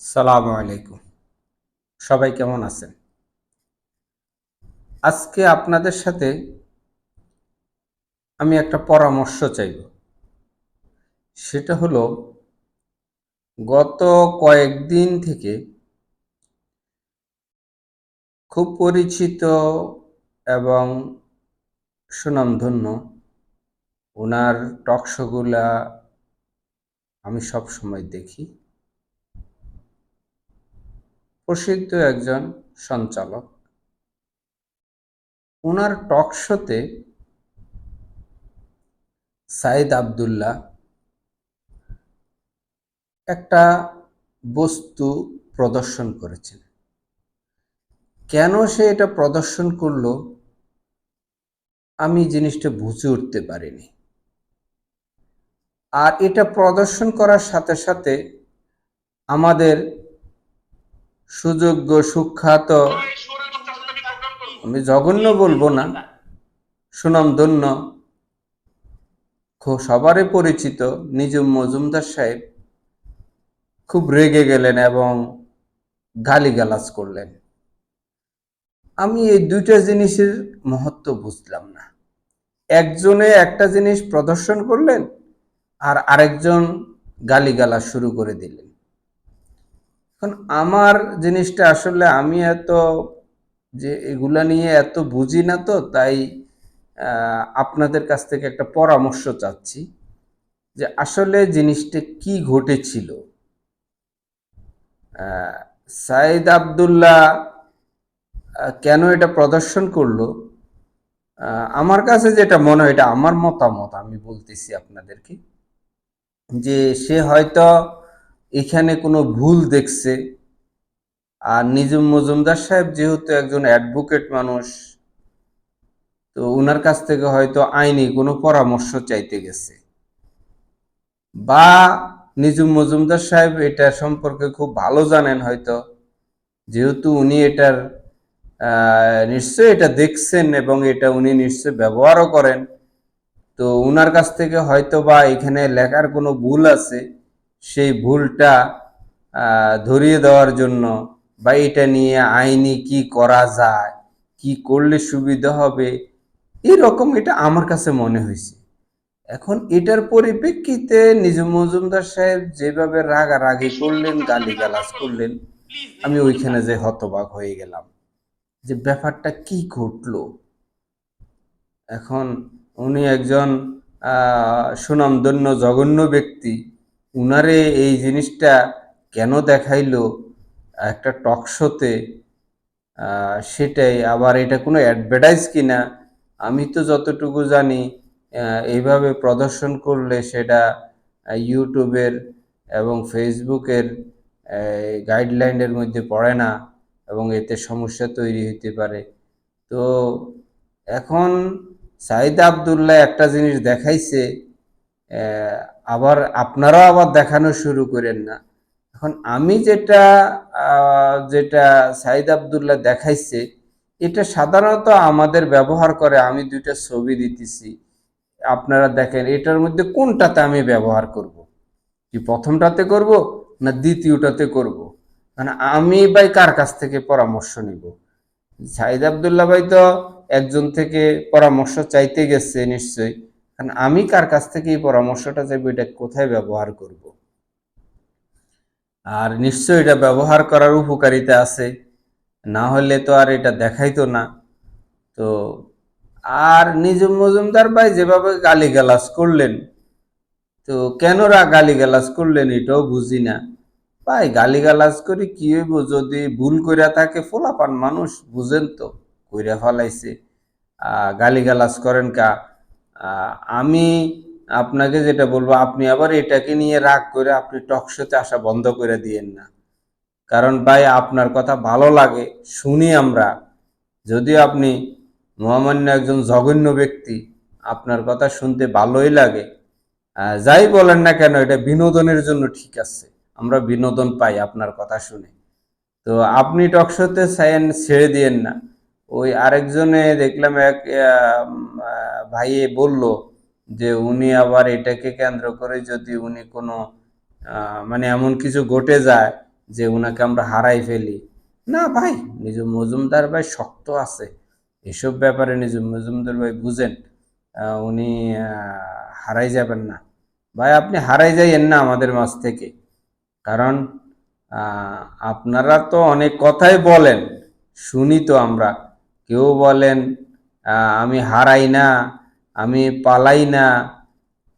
সালামু আলাইকুম। সবাই কেমন আছেন? আজকে আপনাদের সাথে আমি একটা পরামর্শ চাইবো। সেটা হলো গত কয়েকদিন থেকে খুব পরিচিত এবং সুনামধন্য উনার টক শোগুলা আমি সবসময় দেখি। প্রসিদ্ধ একজন সঞ্চালক। উনার টক শোতে সাইদ আবদুল্লাহ একটা বস্তু প্রদর্শন করেছেন। কেন সে এটা প্রদর্শন করলো আমি জিনিসটা বুঝে উঠতে পারিনি। আর এটা প্রদর্শন করার সাথে সাথে আমাদের সুযোগ্য সুখ্যাত, আমি জঘন্য বলবো না, সুনামধন্য সবারই পরিচিত নিজুম মজুমদার সাহেব খুব রেগে গেলেন এবং গালিগালাজ করলেন। আমি এই দুইটা জিনিসের মহত্ব বুঝলাম না। একজনে একটা জিনিস প্রদর্শন করলেন আর আরেকজন গালিগালাজ শুরু করে দিলেন। এখন আমার জিনিসটা আসলে আমি এত যে এগুলা নিয়ে এত বুঝি না, তো তাই আপনাদের কাছ থেকে একটা পরামর্শ চাচ্ছি যে আসলে জিনিসটা কি ঘটেছিল। সাইদ আবদুল্লাহ কেন এটা প্রদর্শন করলো, আমার কাছে যেটা মনে হয়, এটা আমার মতামত, আমি বলতেছি আপনাদেরকে, যে সে হয়তো এখানে কোনো ভুল দেখছে। আর নিজুম মজুমদার সাহেব যেহেতু একজন অ্যাডভোকেট মানুষ, তো উনার কাছ থেকে হয়তো আইনি কোনো পরামর্শ চাইতে গেছে, বা নিজুম মজুমদার সাহেব এটা সম্পর্কে খুব ভালো জানেন হয়তো, যেহেতু উনি এটার নিশ্চয়ই এটা দেখছেন এবং এটা উনি নিশ্চয় ব্যবহারও করেন। তো উনার কাছ থেকে হয়তো বা এখানে লেখার কোনো ভুল আছে, সেই ভুলটা ধরিয়ে দেওয়ার জন্য, বা এটা নিয়ে আইনি কি করা যায়, কি করলে সুবিধা হবে, এরকম এটা আমার কাছে মনে হয়েছে। এখন এটার পরিপ্রেক্ষিতে নিজুম মজুমদার সাহেব যেভাবে রাগারাগি করলেন, গালিগালাজ করলেন, আমি ওইখানে যে হতবাক হয়ে গেলাম যে ব্যাপারটা কি ঘটলো। এখন উনি একজন সুনামধন্য জঘন্য ব্যক্তি, উনারে এই জিনিসটা কেন দেখাইলো একটা টক শোতে, সেটাই আবার এটা কোনো অ্যাডভার্টাইজ কিনা, আমি তো যতটুকু জানি এইভাবে প্রদর্শন করলে সেটা ইউটিউবের এবং ফেসবুকের গাইডলাইনের মধ্যে পড়ে না এবং এতে সমস্যা তৈরি হতে পারে। তো এখন সাইদ আবদুল্লাহ একটা জিনিস দেখাইছে, আবার আপনারাও আবার দেখানো শুরু করেন না। এখন আমি যেটা সাইদ আবদুল্লাহ দেখাইছে, এটা সাধারণত আমাদের ব্যবহার করে, আমি দুইটা ছবি দিতেছি, আপনারা দেখেন এটার মধ্যে কোনটাতে আমি ব্যবহার করব, কি প্রথমটাতে করব না দ্বিতীয়টাতে করব। মানে আমি ভাই কার কাছ থেকে পরামর্শ নিব? সাইদ আবদুল্লাহ ভাই তো একজন থেকে পরামর্শ চাইতে গেছে নিশ্চয়ই, কারণ আমি কার কাছ থেকে এই পরামর্শটা চাইবো, এটা কোথায় ব্যবহার করব। আর নিশ্চয়ই এটা ব্যবহার করার উপকারিতা আছে, না হলে তো আর এটা দেখাইতো না। তো আর নিজুম মজুমদার ভাই যেভাবে গালিগালাজ করলেন, তো কেন গালিগালাজ করলেন এটাও বুঝি না। ভাই গালিগালাজ করে কি হইব, যদি ভুল কইরা থাকে, ফোলাপান মানুষ বুঝেন তো, কইরা ফেলাইছে, গালিগালাজ করেন কা। আমি আপনাকে যেটা বলবো, আপনি আবার এটাকে নিয়ে রাগ করে আপনি টকশোতে আসা বন্ধ করে দিয়েন না। কারণ ভাই আপনার কথা ভালো লাগে শুনি আমরা, যদিও আপনি মহামান্য একজন জঘন্য ব্যক্তি, আপনার কথা শুনতে ভালোই লাগে। যাই বলেন না কেন, এটা বিনোদনের জন্য ঠিক আছে, আমরা বিনোদন পাই আপনার কথা শুনে। তো আপনি টকশোতে ছেড়ে দিয়েন না। ওই আরেকজনে দেখলাম এক ভাইয়ে বলল যে উনি আবার এটাকে কেন্দ্র করে যদি উনি কোনো মানে এমন কিছু ঘটে যায় যে উনাকে আমরা হারাই ফেলি। না ভাই, নিজুম মজুমদার ভাই শক্ত আছে এসব ব্যাপারে। নিজুম মজুমদার ভাই বুঝেন, উনি হারাই যাবেন না ভাই। আপনি হারাই যাইয়েন না আমাদের মাঝ থেকে। কারণ আহ, আপনারা তো অনেক কথাই বলেন, শুনি তো আমরা। কেউ বলেন আমি হারাই না, আমি পালাই না,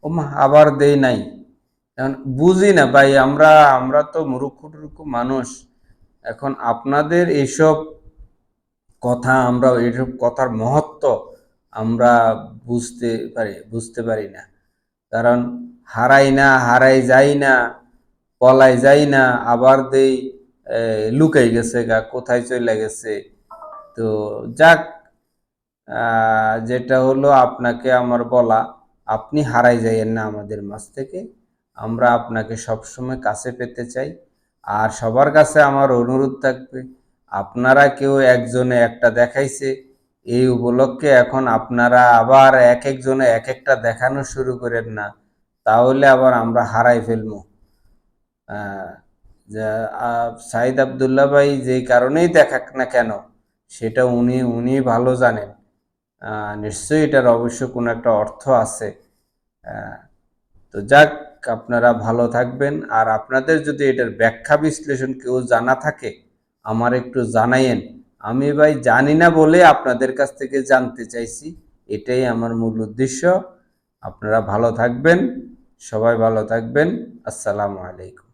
ওমা আবার দেই নাই। এখন বুঝি না ভাই, আমরা আমরা তো মূর্খ টুর্খ মানুষ। এখন আপনাদের এইসব কথা, আমরা এইসব কথার মহত্ব আমরা বুঝতে পারি না। কারণ হারাই না, হারাই যাই না, পলাই যাই না, আবার দেই লুকাই গেছে গা, কোথায় চলে গেছে। তো যাক, যেটা হলো আপনাকে আমার বলা, আপনি হারাই যাইয়েন না আমাদের মাঝ থেকে। আমরা আপনাকে সবসময় কাছে পেতে চাই। আর সবার কাছে আমার অনুরোধ থাকবে, আপনারা কেউ একজনে একটা দেখাইছে, এই উপলক্ষে এখন আপনারা আবার এক একজনে এক একটা দেখানো শুরু করেন না, তাহলে আবার আমরা হারাই ফেলবো। আহ, সাইদ আবদুল্লাহ ভাই যেই কারণেই দেখাক না কেন, সেটা উনি ভালো জানেন। নিশ্চয়ই এটার অবশ্য কোনো একটা অর্থ আছে। আহ, তো যাক, আপনারা ভালো থাকবেন। আর আপনাদের যদি এটার ব্যাখ্যা বিশ্লেষণ কেউ জানা থাকে, আমার একটু জানাইয়েন। আমি ভাই জানি না বলে আপনাদের কাছ থেকে জানতে চাইছি, এটাই আমার মূল উদ্দেশ্য। আপনারা ভালো থাকবেন, সবাই ভালো থাকবেন। আসসালামু আলাইকুম।